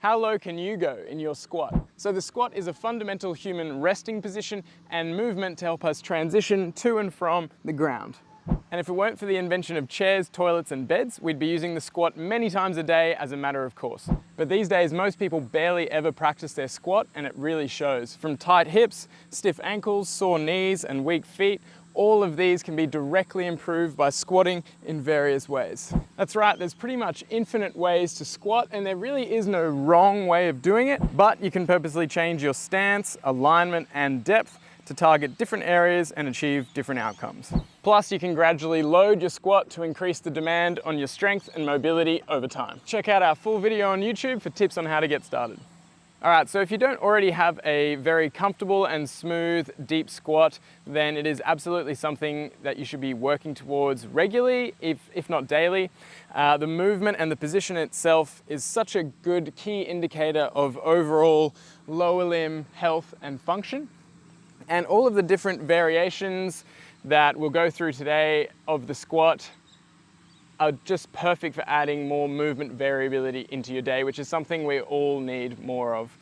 How low can you go in your squat? So the squat is a fundamental human resting position and movement to help us transition to and from the ground. And if it weren't for the invention of chairs, toilets and beds, we'd be using the squat many times a day as a matter of course. But these days, most people barely ever practice their squat, and it really shows. From tight hips, stiff ankles, sore knees and weak feet, all of these can be directly improved by squatting in various ways. That's right, there's pretty much infinite ways to squat, and there really is no wrong way of doing it, but you can purposely change your stance, alignment and depth to target different areas and achieve different outcomes. Plus, you can gradually load your squat to increase the demand on your strength and mobility over time. Check out our full video on YouTube for tips on how to get started. All right, so if you don't already have a very comfortable and smooth deep squat, then it is absolutely something that you should be working towards regularly, if not daily. The movement and the position itself is such a good key indicator of overall lower limb health and function. And all of the different variations that we'll go through today of the squat are just perfect for adding more movement variability into your day, which is something we all need more of.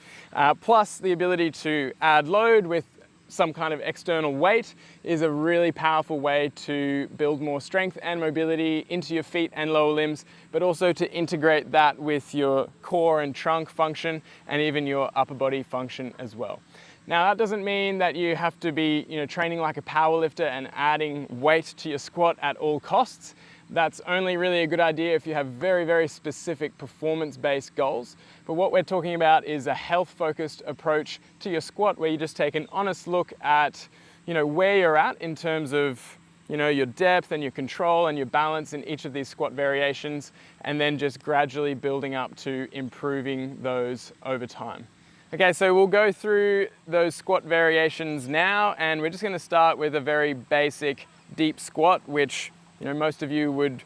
Plus, the ability to add load with some kind of external weight is a really powerful way to build more strength and mobility into your feet and lower limbs, but also to integrate that with your core and trunk function and even your upper body function as well. Now, that doesn't mean that you have to be training like a powerlifter and adding weight to your squat at all costs. That's only really a good idea if you have very, very specific performance-based goals. But what we're talking about is a health-focused approach to your squat, where you just take an honest look at where you're at in terms of your depth and your control and your balance in each of these squat variations, and then just gradually building up to improving those over time. Okay, so we'll go through those squat variations now, and we're just going to start with a very basic deep squat, which most of you would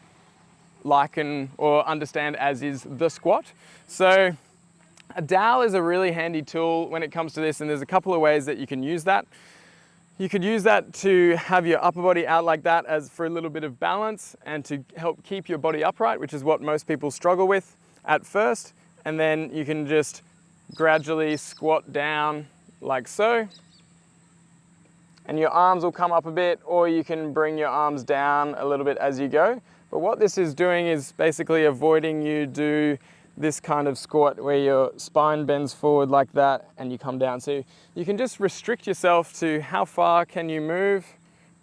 liken or understand as is the squat. So a dowel is a really handy tool when it comes to this, and there's a couple of ways that you can use that. You could use that to have your upper body out like that as for a little bit of balance and to help keep your body upright, which is what most people struggle with at first. And then you can just gradually squat down like so, and your arms will come up a bit, or you can bring your arms down a little bit as you go. But what this is doing is basically avoiding you do this kind of squat where your spine bends forward like that and you come down. So you can just restrict yourself to how far can you move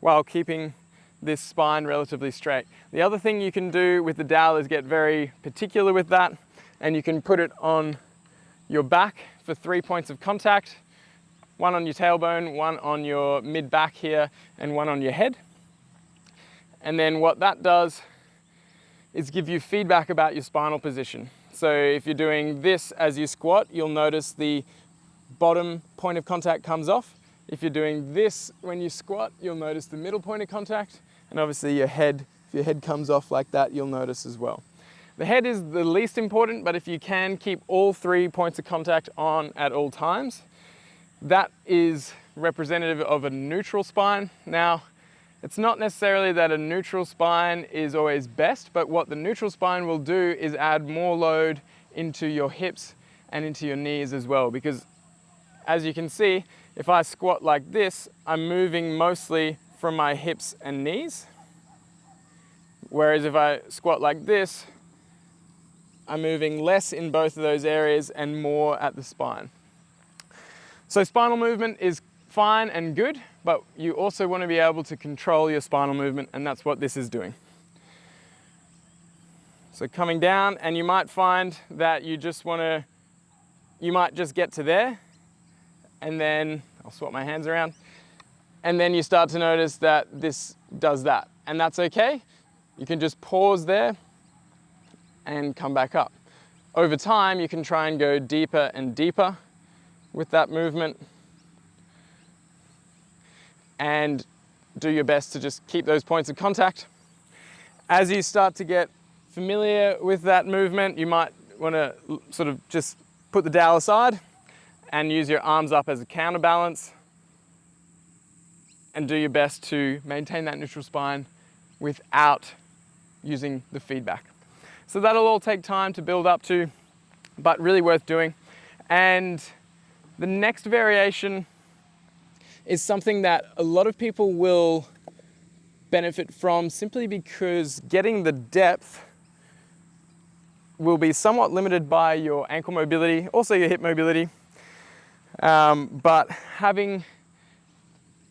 while keeping this spine relatively straight. The other thing you can do with the dowel is get very particular with that, and you can put it on your back for 3 points of contact, one on your tailbone, one on your mid back here, and one on your head. And then what that does is give you feedback about your spinal position. So if you're doing this as you squat, you'll notice the bottom point of contact comes off. If you're doing this when you squat, you'll notice the middle point of contact, and obviously your head, if your head comes off like that, you'll notice as well. The head is the least important, but if you can keep all 3 points of contact on at all times, that is representative of a neutral spine. Now, it's not necessarily that a neutral spine is always best, but what the neutral spine will do is add more load into your hips and into your knees as well, because as you can see, if I squat like this, I'm moving mostly from my hips and knees, whereas if I squat like this, I'm moving less in both of those areas and more at the spine. So spinal movement is fine and good, but you also want to be able to control your spinal movement, and that's what this is doing. So coming down, and you might find that you might just get to there, and then I'll swap my hands around, and then you start to notice that this does that, and that's okay. You can just pause there and come back up. Over time, you can try and go deeper and deeper with that movement, and do your best to just keep those points of contact. As you start to get familiar with that movement, you might want to sort of just put the dowel aside and use your arms up as a counterbalance, and do your best to maintain that neutral spine without using the feedback. So that'll all take time to build up to. but really worth doing. And the next variation is something that a lot of people will benefit from simply because getting the depth will be somewhat limited by your ankle mobility, also your hip mobility. But having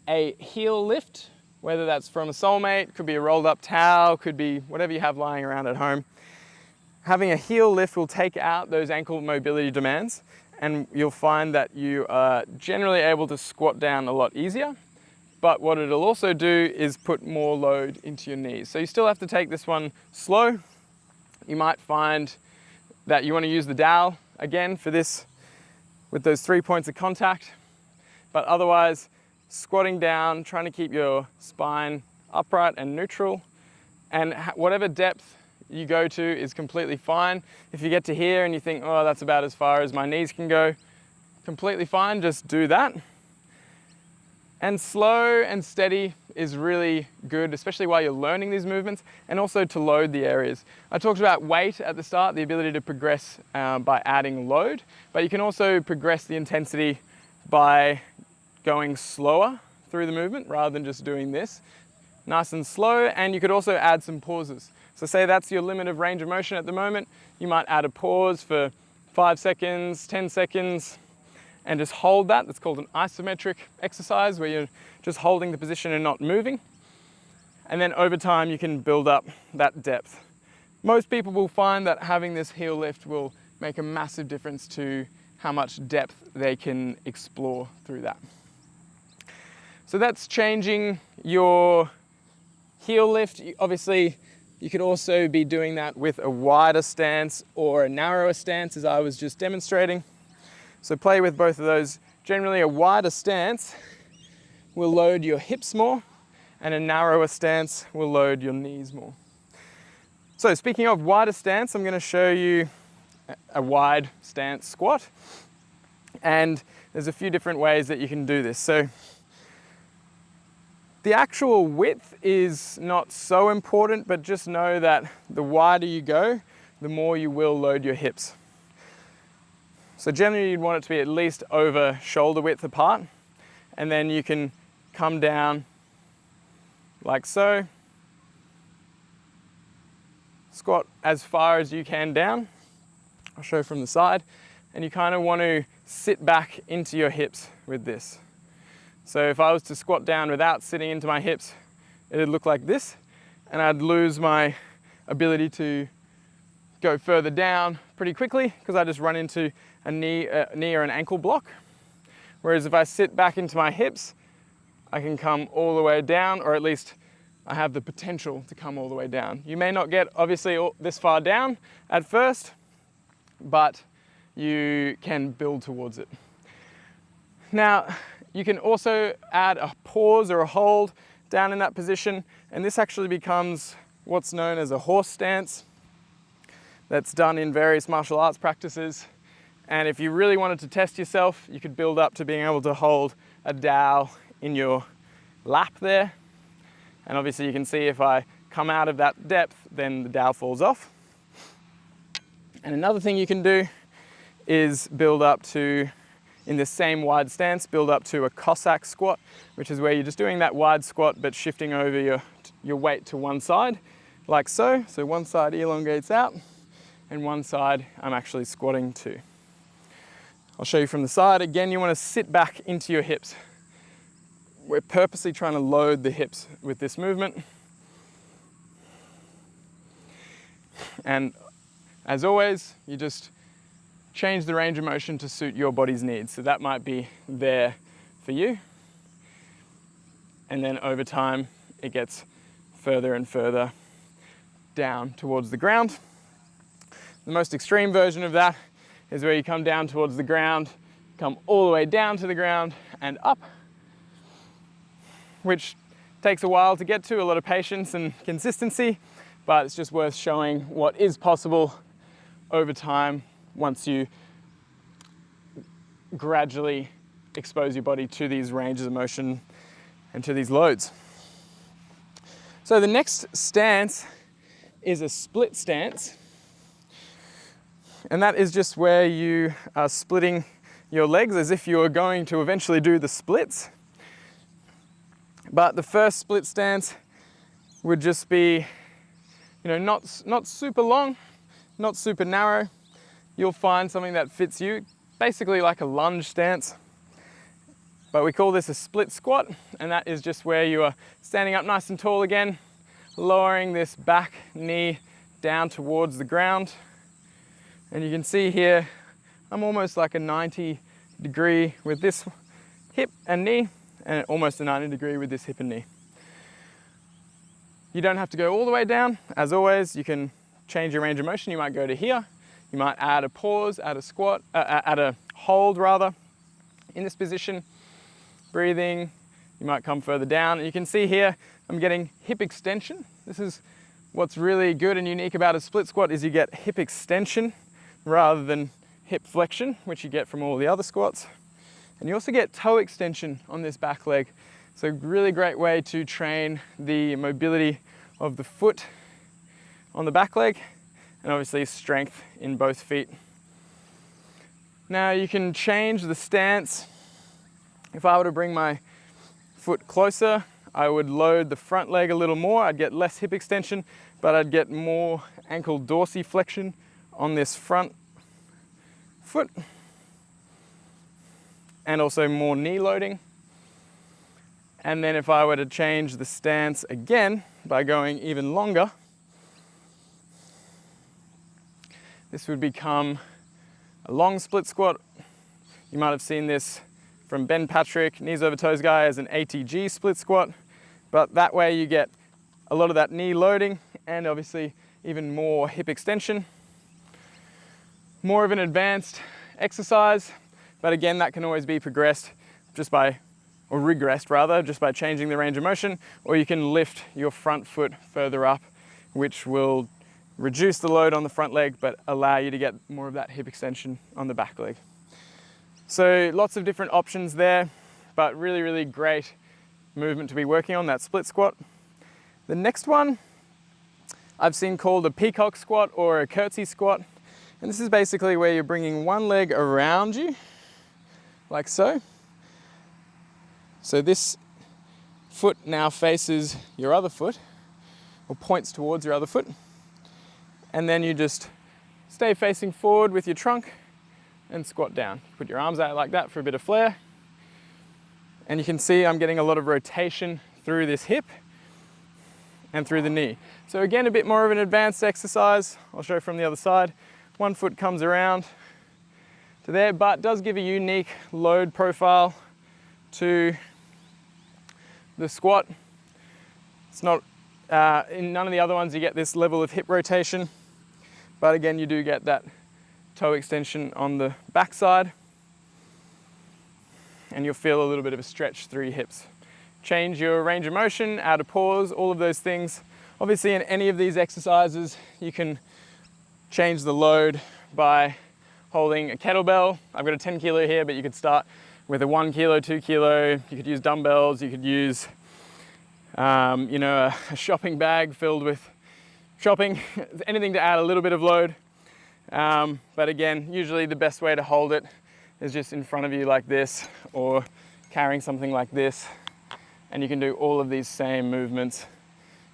a heel lift, whether that's from a soulmate, could be a rolled up towel, could be whatever you have lying around at home. Having a heel lift will take out those ankle mobility demands, and you'll find that you are generally able to squat down a lot easier. But what it'll also do is put more load into your knees. So you still have to take this one slow. You might find that you want to use the dowel again for this with those 3 points of contact. But otherwise, squatting down, trying to keep your spine upright and neutral. And whatever depth you go to is completely fine. If you get to here and you think, oh, that's about as far as my knees can go, completely fine, just do that. And slow and steady is really good, especially while you're learning these movements, and also to load the areas. I talked about weight at the start, the ability to progress by adding load, but you can also progress the intensity by going slower through the movement rather than just doing this. Nice and slow, and you could also add some pauses. So say that's your limit of range of motion at the moment, you might add a pause for 5 seconds, 10 seconds, and just hold that. That's called an isometric exercise, where you're just holding the position and not moving. And then over time, you can build up that depth. Most people will find that having this heel lift will make a massive difference to how much depth they can explore through that. So that's changing your heel lift. Obviously, you could also be doing that with a wider stance or a narrower stance, as I was just demonstrating. So play with both of those. Generally, a wider stance will load your hips more, and a narrower stance will load your knees more. So speaking of wider stance, I'm going to show you a wide stance squat. And there's a few different ways that you can do this. So the actual width is not so important, but just know that the wider you go, the more you will load your hips. So generally you'd want it to be at least over shoulder width apart, and then you can come down like so. Squat as far as you can down. I'll show from the side. And you kind of want to sit back into your hips with this. So if I was to squat down without sitting into my hips, it'd look like this, and I'd lose my ability to go further down pretty quickly because I just run into a knee or an ankle block. Whereas if I sit back into my hips, I can come all the way down, or at least I have the potential to come all the way down. You may not get obviously this far down at first, but you can build towards it. Now, you can also add a pause or a hold down in that position, and this actually becomes what's known as a horse stance. That's done in various martial arts practices. And if you really wanted to test yourself, you could build up to being able to hold a dowel in your lap there. And obviously you can see if I come out of that depth, then the dowel falls off. And another thing you can do is build up to, in this same wide stance, build up to a Cossack squat, which is where you're just doing that wide squat but shifting over your weight to one side, like so. So one side elongates out, and one side I'm actually squatting to. I'll show you from the side. Again, you want to sit back into your hips. We're purposely trying to load the hips with this movement. And as always, you just change the range of motion to suit your body's needs. So that might be there for you. And then over time, it gets further and further down towards the ground. The most extreme version of that is where you come down towards the ground, come all the way down to the ground and up, which takes a while to get to, a lot of patience and consistency, but it's just worth showing what is possible over time once you gradually expose your body to these ranges of motion and to these loads. So the next stance is a split stance. And that is just where you are splitting your legs as if you are going to eventually do the splits. But the first split stance would just be, not super long, not super narrow. You'll find something that fits you, basically like a lunge stance. But we call this a split squat, and that is just where you are standing up nice and tall again, lowering this back knee down towards the ground. And you can see here, I'm almost like a 90 degree with this hip and knee, and almost a 90 degree with this hip and knee. You don't have to go all the way down. As always, you can change your range of motion. You might go to here. You might add a pause, add a squat, add a hold rather, in this position. Breathing, you might come further down. And you can see here, I'm getting hip extension. This is what's really good and unique about a split squat is you get hip extension rather than hip flexion, which you get from all the other squats. And you also get toe extension on this back leg. So really great way to train the mobility of the foot on the back leg, and obviously strength in both feet. Now you can change the stance. If I were to bring my foot closer, I would load the front leg a little more. I'd get less hip extension, but I'd get more ankle dorsiflexion on this front foot, and also more knee loading. And then if I were to change the stance again by going even longer, this would become a long split squat. You might have seen this from Ben Patrick, knees over toes guy, as an ATG split squat. But that way you get a lot of that knee loading and obviously even more hip extension. More of an advanced exercise, but again, that can always be progressed or regressed rather, just by changing the range of motion, or you can lift your front foot further up, which will reduce the load on the front leg, but allow you to get more of that hip extension on the back leg. So lots of different options there, but really, really great movement to be working on, that split squat. The next one I've seen called a peacock squat or a curtsy squat. And this is basically where you're bringing one leg around you, like so. So this foot now faces your other foot, or points towards your other foot. And then you just stay facing forward with your trunk and squat down. Put your arms out like that for a bit of flair. And you can see I'm getting a lot of rotation through this hip and through the knee. So again, a bit more of an advanced exercise. I'll show from the other side. One foot comes around to there, but does give a unique load profile to the squat. It's not, in none of the other ones you get this level of hip rotation, but again, you do get that toe extension on the backside, and you'll feel a little bit of a stretch through your hips. Change your range of motion, add a pause, all of those things. Obviously, in any of these exercises, you can change the load by holding a kettlebell. I've got a 10 kilo here, but you could start with a 1 kilo, 2 kilo. You could use dumbbells. You could use, a shopping bag filled with shopping, anything to add a little bit of load. But again, usually the best way to hold it is just in front of you like this, or carrying something like this. And you can do all of these same movements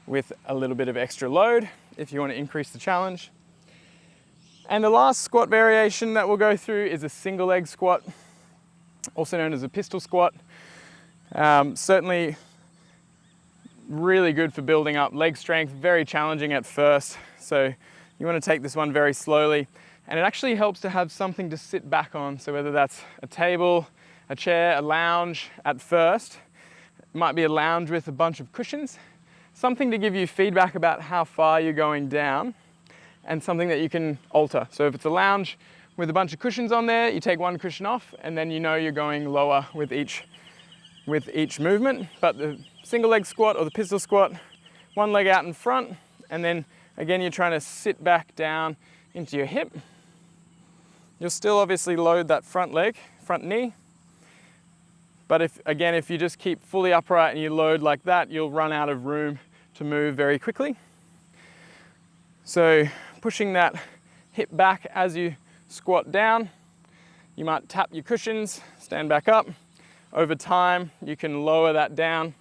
with a little bit of extra load if you want to increase the challenge. And the last squat variation that we'll go through is a single leg squat, also known as a pistol squat. Certainly really good for building up leg strength, very challenging at first. So you want to take this one very slowly. And it actually helps to have something to sit back on. So whether that's a table, a chair, a lounge at first, it might be a lounge with a bunch of cushions, something to give you feedback about how far you're going down, and something that you can alter. So if it's a lounge with a bunch of cushions on there, you take one cushion off, and then you know you're going lower with each movement. But the single leg squat or the pistol squat, one leg out in front, and then again, you're trying to sit back down into your hip. You'll still obviously load that front leg, front knee. But if you just keep fully upright and you load like that, you'll run out of room to move very quickly. So pushing that hip back as you squat down. You might tap your cushions, stand back up. Over time, you can lower that down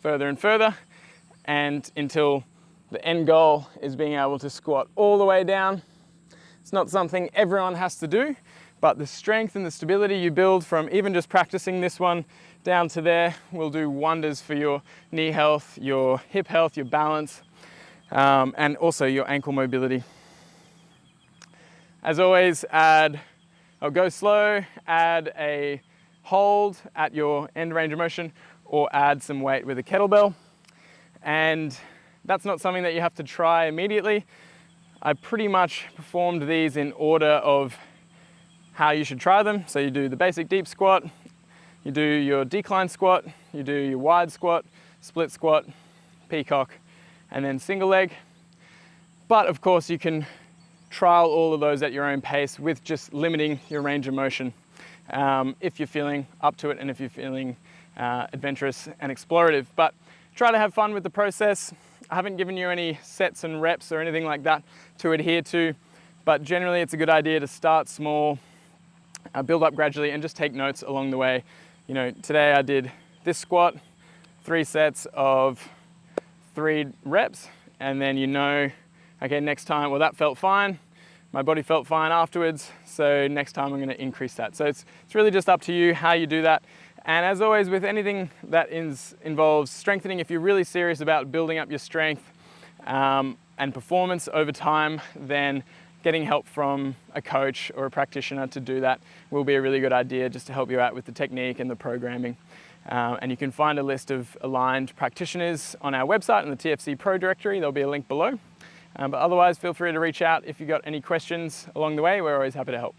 further and further, and until the end goal is being able to squat all the way down. It's not something everyone has to do, but the strength and the stability you build from even just practicing this one down to there will do wonders for your knee health, your hip health, your balance, and also your ankle mobility. As always, go slow, add a hold at your end range of motion, or add some weight with a kettlebell. And that's not something that you have to try immediately. I pretty much performed these in order of how you should try them. So you do the basic deep squat, you do your decline squat, you do your wide squat, split squat, peacock, and then single leg. But of course you can trial all of those at your own pace with just limiting your range of motion if you're feeling up to it and if you're feeling adventurous and explorative. But try to have fun with the process. I haven't given you any sets and reps or anything like that to adhere to, but generally it's a good idea to start small, build up gradually, and just take notes along the way. You know, today I did this squat, 3 sets of 3 reps, and then okay, next time, well, that felt fine. My body felt fine afterwards, so next time I'm gonna increase that. So it's really just up to you how you do that. And as always, with anything that involves strengthening, if you're really serious about building up your strength and performance over time, then getting help from a coach or a practitioner to do that will be a really good idea, just to help you out with the technique and the programming. And you can find a list of aligned practitioners on our website in the TFC Pro directory. There'll be a link below. But otherwise, feel free to reach out if you've got any questions along the way. We're always happy to help.